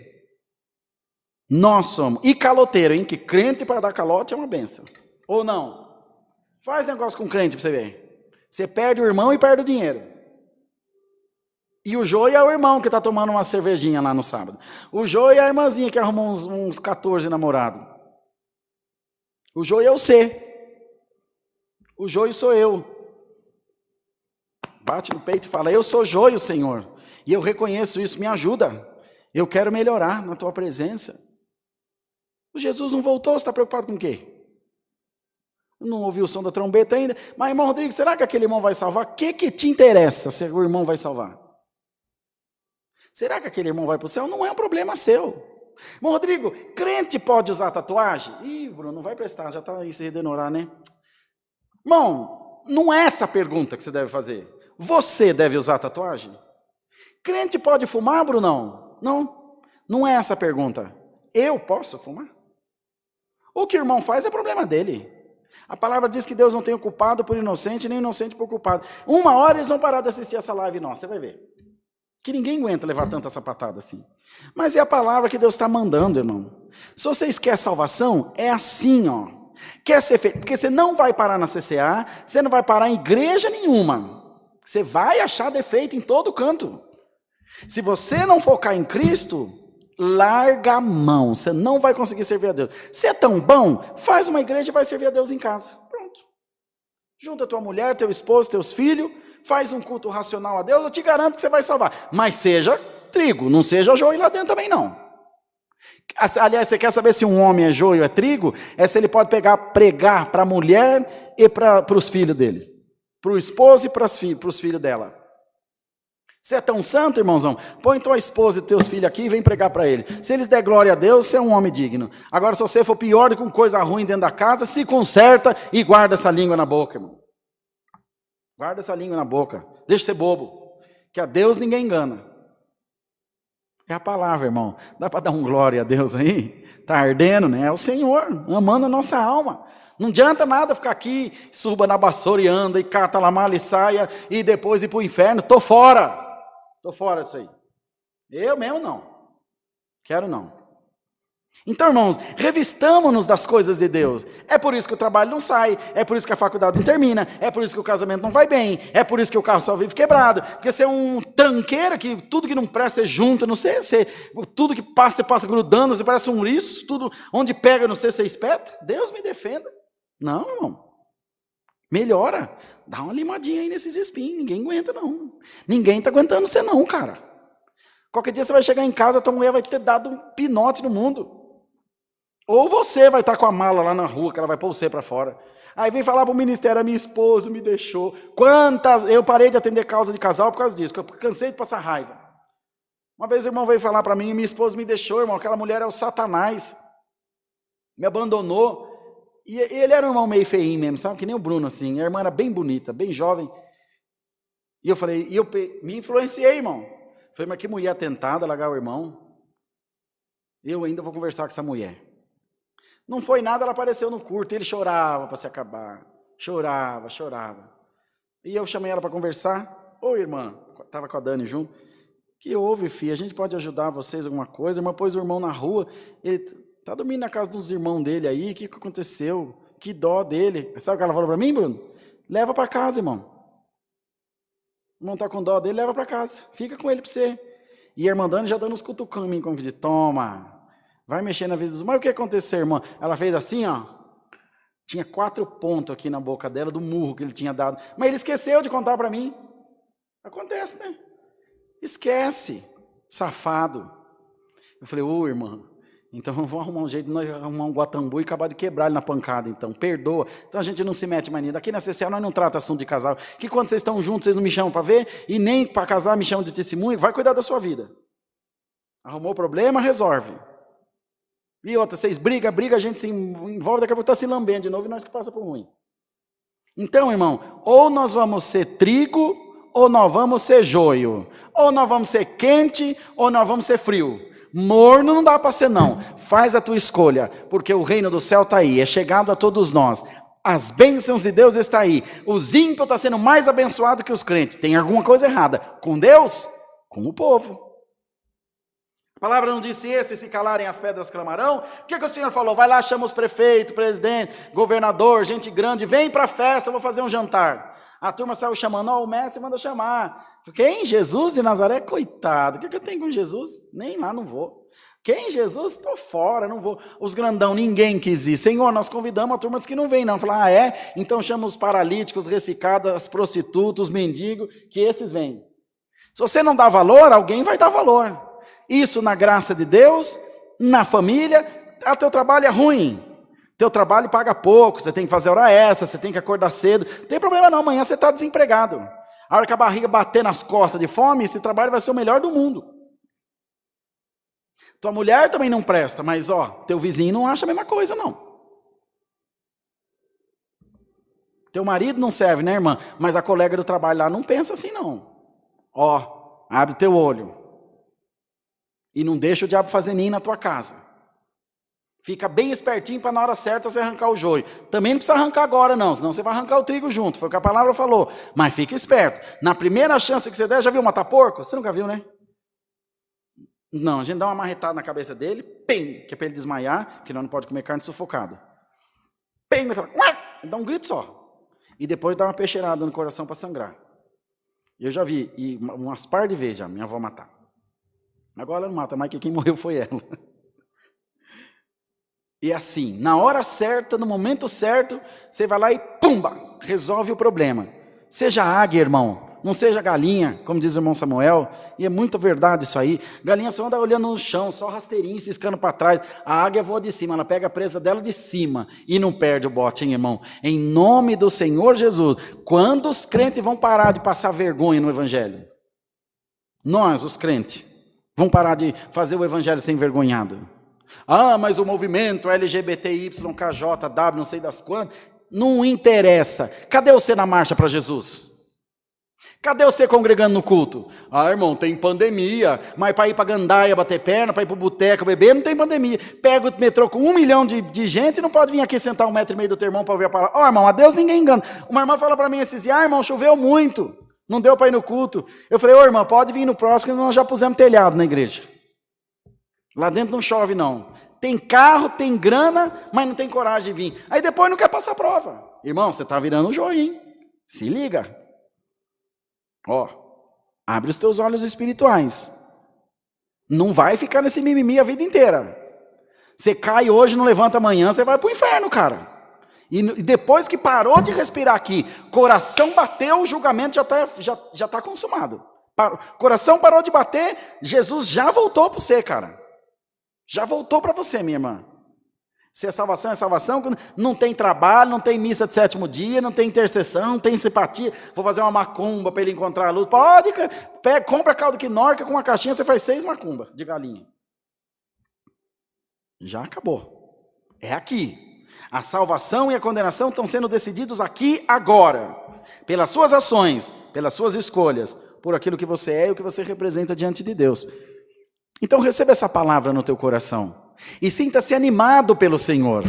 Nós somos. E caloteiro, hein? Que crente para dar calote é uma benção. Ou não? Faz negócio com crente para você ver. Você perde o irmão e perde o dinheiro. E o joio é o irmão que está tomando uma cervejinha lá no sábado. O joio é a irmãzinha que arrumou uns 14 namorados. O joio é o C. O joio sou eu. Bate no peito e fala, eu sou joio, Senhor. E eu reconheço isso, me ajuda. Eu quero melhorar na tua presença. O Jesus não voltou, você está preocupado com o quê? Não ouviu o som da trombeta ainda? Mas, irmão Rodrigo, será que aquele irmão vai salvar? O que te interessa se o irmão vai salvar? Será que aquele irmão vai para o céu? Não é um problema seu. Irmão Rodrigo, crente pode usar tatuagem? Ih, Bruno, não vai prestar, já está aí se redenorar, né? Irmão, não é essa a pergunta que você deve fazer. Você deve usar tatuagem? Crente pode fumar, Brunão? Não, não é essa a pergunta. Eu posso fumar? O que o irmão faz é problema dele. A palavra diz que Deus não tem o culpado por inocente, nem o inocente por culpado. Uma hora eles vão parar de assistir essa live nossa, você vai ver. Que ninguém aguenta levar tanta sapatada assim. Mas é a palavra que Deus está mandando, irmão. Se vocês querem salvação, é assim, ó. Quer ser feito, porque você não vai parar na CCA, você não vai parar em igreja nenhuma. Você vai achar defeito em todo canto. Se você não focar em Cristo, larga a mão, você não vai conseguir servir a Deus. Se é tão bom, faz uma igreja e vai servir a Deus em casa. Pronto. Junta tua mulher, teu esposo, teus filhos, faz um culto racional a Deus, eu te garanto que você vai salvar. Mas seja trigo, não seja joio lá dentro também não. Aliás, você quer saber se um homem é joio, é trigo? É se ele pode pregar para a mulher e para os filhos dele. Para o esposo e para os filhos dela. Você é tão santo, irmãozão? Põe tua esposa e teus filhos aqui e vem pregar para ele. Se eles der glória a Deus, você é um homem digno. Agora, se você for pior do que com coisa ruim dentro da casa, se conserta e guarda essa língua na boca, irmão. Guarda essa língua na boca. Deixa de ser bobo. Que a Deus ninguém engana. É a palavra, irmão. Dá para dar um glória a Deus aí? Está ardendo, né? É o Senhor, amando a nossa alma. Não adianta nada ficar aqui, suba na vassoura e anda, e cata lá mala e saia, e depois ir para o inferno. Estou fora. Estou fora disso aí. Eu mesmo não. Quero não. Então, irmãos, revistamos-nos das coisas de Deus. É por isso que o trabalho não sai, é por isso que a faculdade não termina, é por isso que o casamento não vai bem, é por isso que o carro só vive quebrado, porque você é um tranqueiro que tudo que não presta você junta, não sei, tudo que passa, você passa grudando, você parece um liço, tudo onde pega, não sei, você espeta. Deus me defenda. Não, irmão. Melhora. Dá uma limadinha aí nesses espinhos, ninguém aguenta não. Ninguém está aguentando você não, cara. Qualquer dia você vai chegar em casa, tua mulher vai ter dado um pinote no mundo. Ou você vai estar com a mala lá na rua, que ela vai pôr você para fora. Aí vem falar para o ministério, a minha esposa me deixou. Eu parei de atender causa de casal por causa disso, porque eu cansei de passar raiva. Uma vez o irmão veio falar para mim, minha esposa me deixou, irmão, aquela mulher é o Satanás. Me abandonou. E ele era um irmão meio feinho mesmo, sabe? Que nem o Bruno, assim. A irmã era bem bonita, bem jovem. E eu falei, me influenciei, irmão. Falei, mas que mulher atentada, largar o irmão. Eu ainda vou conversar com essa mulher. Não foi nada, ela apareceu no culto, ele chorava para se acabar. Chorava. E eu chamei ela para conversar. Ô, irmã, estava com a Dani junto. Que houve, filha? A gente pode ajudar vocês alguma coisa? A irmã pôs o irmão na rua, ele está dormindo na casa dos irmãos dele aí, o que aconteceu? Que dó dele. Sabe o que ela falou para mim, Bruno? Leva para casa, irmão. O irmão está com dó dele, leva para casa. Fica com ele para você. E a irmã Dani já dando uns cutucão em mim, como que diz, toma, vai mexer na vida dos... Mas o que aconteceu, irmã? Ela fez assim, ó. Tinha 4 pontos aqui na boca dela, do murro que ele tinha dado. Mas ele esqueceu de contar para mim. Acontece, né? Esquece, safado. Eu falei, ô irmã, então vamos arrumar um jeito de nós arrumar um guatambu e acabar de quebrar ele na pancada, então, perdoa. Então a gente não se mete mais nisso. Aqui na CCA nós não trata assunto de casal. Que quando vocês estão juntos, vocês não me chamam para ver, e nem para casar me chamam de testemunho, vai cuidar da sua vida. Arrumou o problema, resolve. E outra, vocês brigam, a gente se envolve, daqui a pouco está se lambendo de novo e nós que passa por ruim. Então, irmão, ou nós vamos ser trigo, ou nós vamos ser joio. Ou nós vamos ser quente, ou nós vamos ser frio. Morno não dá para ser não. Faz a tua escolha, porque o reino do céu está aí, é chegado a todos nós. As bênçãos de Deus estão aí. Os ímpios estão sendo mais abençoados que os crentes. Tem alguma coisa errada. Com Deus? Com o povo. A palavra não disse esse, se calarem as pedras clamarão? O que o Senhor falou? Vai lá, chama os prefeitos, presidente, governador, gente grande, vem para a festa, eu vou fazer um jantar. A turma saiu chamando, ó, o mestre manda chamar. Quem? Jesus de Nazaré? Coitado, o que eu tenho com Jesus? Nem lá não vou. Quem? Jesus? Estou fora, não vou. Os grandão, ninguém quis ir. Senhor, nós convidamos a turma que não vem não. Falar, é? Então chama os paralíticos, os ressecados, as prostitutas, os mendigos, que esses vêm. Se você não dá valor, alguém vai dar valor. Isso na graça de Deus, na família, o teu trabalho é ruim. Teu trabalho paga pouco, você tem que fazer hora extra, você tem que acordar cedo. Não tem problema não, amanhã você está desempregado. A hora que a barriga bater nas costas de fome, esse trabalho vai ser o melhor do mundo. Tua mulher também não presta, mas ó, teu vizinho não acha a mesma coisa não. Teu marido não serve, né, irmã? Mas a colega do trabalho lá não pensa assim, não. Ó, abre teu olho. E não deixa o diabo fazer ninho na tua casa. Fica bem espertinho para na hora certa você arrancar o joio. Também não precisa arrancar agora não, senão você vai arrancar o trigo junto. Foi o que a palavra falou. Mas fica esperto. Na primeira chance que você der, já viu matar porco? Você nunca viu, né? Não, a gente dá uma marretada na cabeça dele, pem, que é para ele desmaiar, porque nós não pode comer carne sufocada. Pem, dá um grito só. E depois dá uma peixeirada no coração para sangrar. Eu já vi, e umas par de vezes já, minha avó matar. Agora ela não mata mais, que quem morreu foi ela. E assim, na hora certa, no momento certo, você vai lá e pumba, resolve o problema. Seja águia, irmão, não seja galinha, como diz o irmão Samuel, e é muita verdade isso aí. Galinha só anda olhando no chão, só rasteirinho, ciscando para trás. A águia voa de cima, ela pega a presa dela de cima e não perde o bote, hein, irmão? Em nome do Senhor Jesus, quando os crentes vão parar de passar vergonha no evangelho? Nós, os crentes, vamos parar de fazer o evangelho sem vergonhado. Ah, mas o movimento LGBTYKJW, não sei das quantas, não interessa. Cadê você na marcha para Jesus? Cadê você congregando no culto? Ah, irmão, tem pandemia, mas para ir para Gandaia bater perna, para ir para o boteco beber, não tem pandemia. Pega o metrô com 1 milhão de gente e não pode vir aqui sentar 1,5 metro do teu irmão para ouvir a palavra. Ó, irmão, a Deus ninguém engana. Uma irmã fala para mim esses dias, irmão, choveu muito, não deu para ir no culto. Eu falei, ô irmã, pode vir no próximo, nós já pusemos telhado na igreja. Lá dentro não chove não. Tem carro, tem grana, mas não tem coragem de vir. Aí depois não quer passar prova. Irmão, você está virando o joio, hein? Se liga. Ó, abre os teus olhos espirituais. Não vai ficar nesse mimimi a vida inteira. Você cai hoje, não levanta amanhã, você vai para o inferno, cara. E depois que parou de respirar aqui, coração bateu, o julgamento já tá consumado. Coração parou de bater, Jesus já voltou para você, cara. Já voltou para você, minha irmã. Se é salvação, não tem trabalho, não tem missa de 7º dia, não tem intercessão, não tem simpatia. Vou fazer uma macumba para ele encontrar a luz. Pode, compra caldo quinorca com uma caixinha, você faz 6 macumbas de galinha. Já acabou. É aqui. A salvação e a condenação estão sendo decididos aqui, agora. Pelas suas ações, pelas suas escolhas, por aquilo que você é e o que você representa diante de Deus. Então receba essa palavra no teu coração. E sinta-se animado pelo Senhor.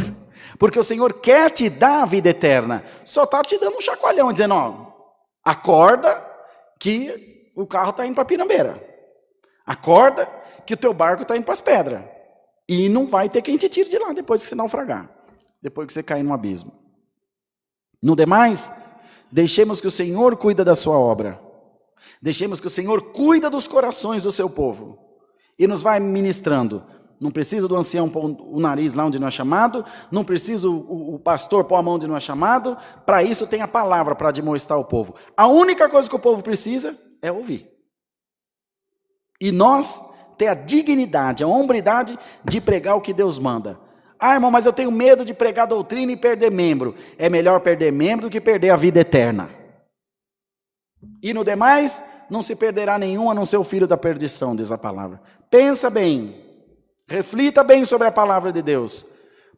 Porque o Senhor quer te dar a vida eterna. Só está te dando um chacoalhão, dizendo, ó, acorda que o carro está indo para Pirambeira. Acorda que o teu barco está indo para as pedras. E não vai ter quem te tire de lá depois que você naufragar. Depois que você cair no abismo. No demais, deixemos que o Senhor cuida da sua obra. Deixemos que o Senhor cuida dos corações do seu povo. E nos vai ministrando. Não precisa do ancião pôr o nariz lá onde não é chamado. Não precisa o pastor pôr a mão onde não é chamado. Para isso tem a palavra para admoestar o povo. A única coisa que o povo precisa é ouvir. E nós ter a dignidade, a hombridade de pregar o que Deus manda. Ah, irmão, mas eu tenho medo de pregar doutrina e perder membro. É melhor perder membro do que perder a vida eterna. E no demais, não se perderá nenhum a não ser o filho da perdição, diz a palavra. Pensa bem. Reflita bem sobre a palavra de Deus,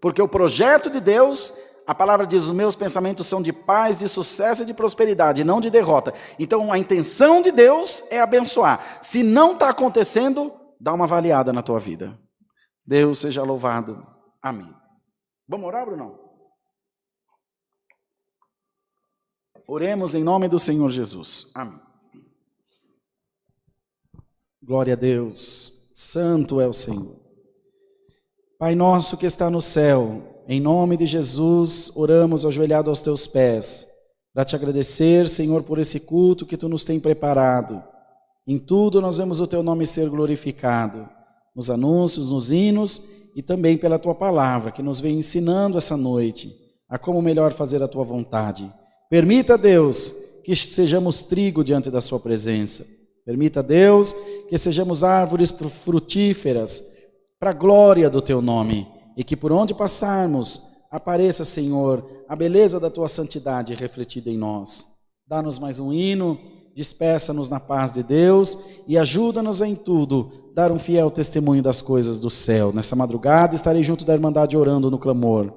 porque o projeto de Deus, a palavra diz, os meus pensamentos são de paz, de sucesso e de prosperidade, não de derrota. Então a intenção de Deus é abençoar. Se não está acontecendo, dá uma avaliada na tua vida. Deus seja louvado. Amém. Vamos orar, Bruno? Oremos em nome do Senhor Jesus. Amém. Glória a Deus. Santo é o Senhor. Pai nosso que está no céu, em nome de Jesus, oramos ajoelhado aos teus pés, para te agradecer, Senhor, por esse culto que tu nos tem preparado. Em tudo nós vemos o teu nome ser glorificado, nos anúncios, nos hinos e também pela tua palavra, que nos vem ensinando essa noite a como melhor fazer a tua vontade. Permita, Deus, que sejamos trigo diante da sua presença. Permita, Deus, que sejamos árvores frutíferas, para a glória do teu nome, e que por onde passarmos, apareça, Senhor, a beleza da tua santidade refletida em nós. Dá-nos mais um hino, despeça-nos na paz de Deus, e ajuda-nos em tudo, dar um fiel testemunho das coisas do céu. Nessa madrugada estarei junto da Irmandade orando no clamor,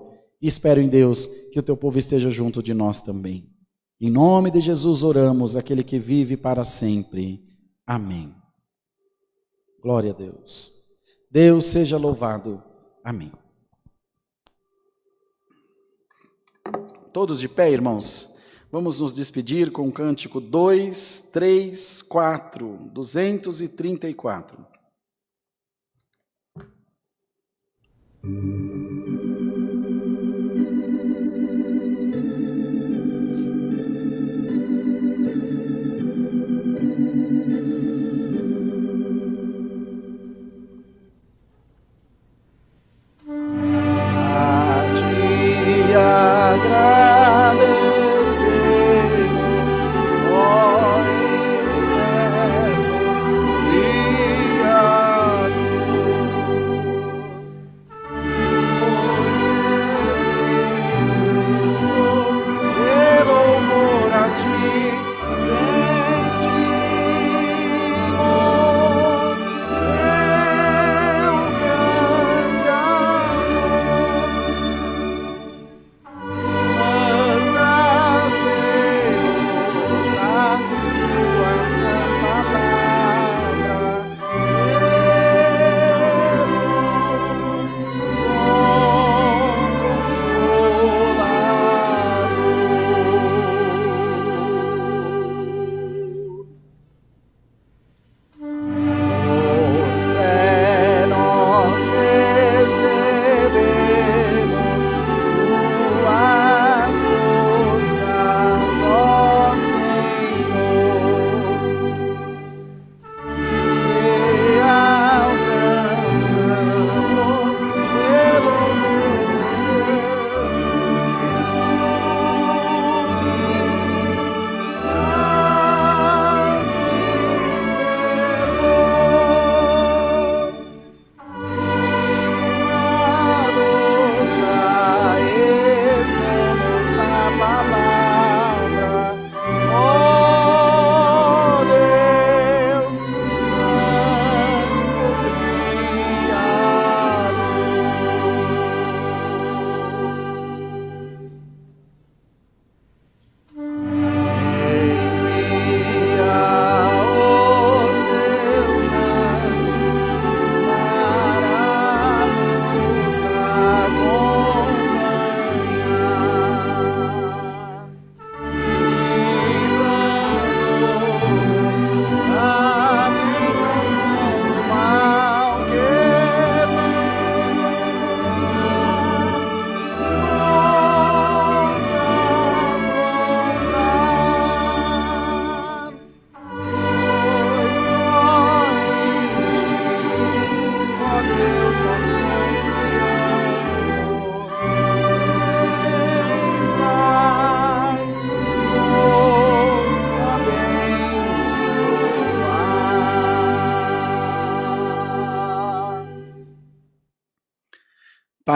E espero em Deus que o teu povo esteja junto de nós também. Em nome de Jesus oramos, aquele que vive para sempre. Amém. Glória a Deus. Deus seja louvado. Amém. Todos de pé, irmãos. Vamos nos despedir com o cântico 234.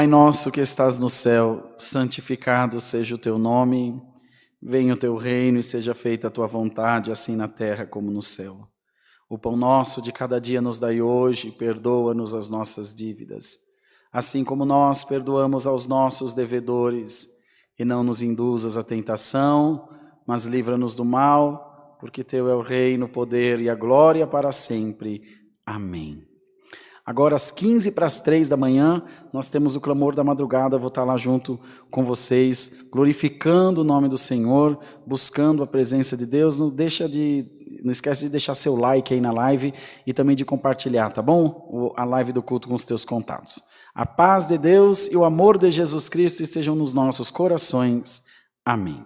Pai nosso que estás no céu, santificado seja o teu nome, venha o teu reino e seja feita a tua vontade, assim na terra como no céu. O pão nosso de cada dia nos dai hoje, perdoa-nos as nossas dívidas, assim como nós perdoamos aos nossos devedores, e não nos induzas à tentação, mas livra-nos do mal, porque teu é o reino, o poder e a glória para sempre. Amém. Agora, às 2:45 da manhã, nós temos o clamor da madrugada. Vou estar lá junto com vocês, glorificando o nome do Senhor, buscando a presença de Deus. Não esquece de deixar seu like aí na live e também de compartilhar, tá bom? A live do culto com os teus contatos. A paz de Deus e o amor de Jesus Cristo estejam nos nossos corações. Amém.